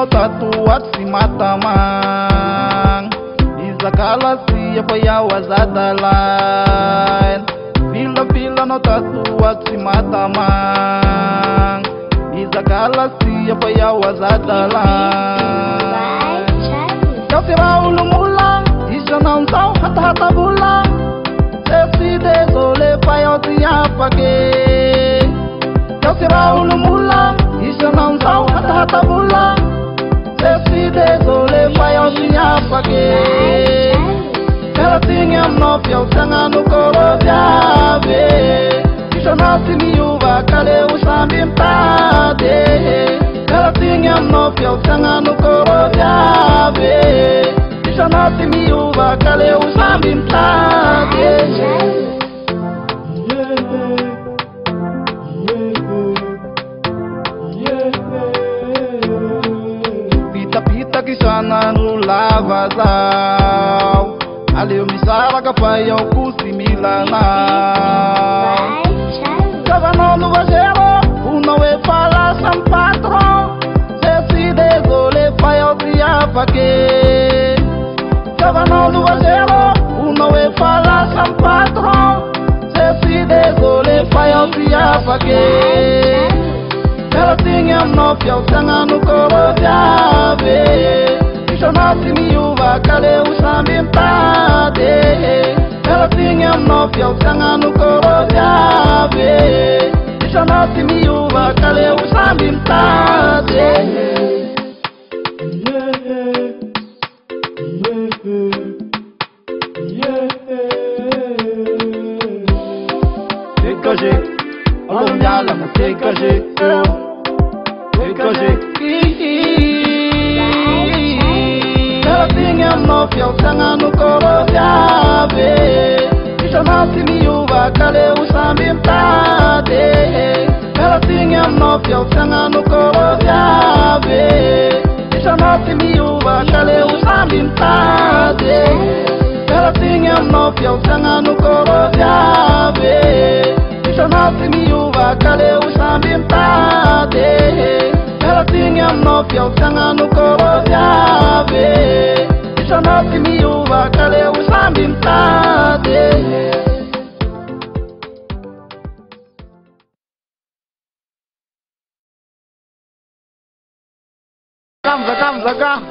no tatuado se mata man. Izakala se apoia o azada line. Fila no tatuado se mata man. Izakala se apoia o azada line. Eu tirar o lumula, isso não tão rata bula. Se desole pai o dia pague. Eu tirar o lumula, isso não tão rata bula. Se desole pai o dia pague. Ela tinha nove ao sangue no coro de ave. Isso não se me uva, cadê o sambintade? Ela tinha nove ao sangue no coro de ave. Isso não se me uva, cadê o sambintade? Pita que sana no lavazal. Ali eu me saraca pai ao curso milana. Cavano no vazelo, o não é fala São Patrão. Se desole pai ao dia pague. Cavano no vazelo, o não é fala São Patrão. Se desole pai ao dia pague. Ela tinha nove ao sangue no coro de ave. Isso não se me uva, cadê o sambintade? Ela tinha nove ao sangue no coro de ave. Isso não se me uva, cadê o sambintade? Olha, não tem que agir. Ela tinha nove ao sangue no coro de ave. Isso não se me uva, cadê o sambintade? Ela tinha nove ao sangue no coro de ave. Isso não se me uva, cadê o sambintade? Ela tinha nove ao sangue no coro de ave. Isso não se me uva, cadê o sambintade? Ela tinha nove ao sangue no coro de ave. Isso não se me uva, cadê o sambintade? Zakam.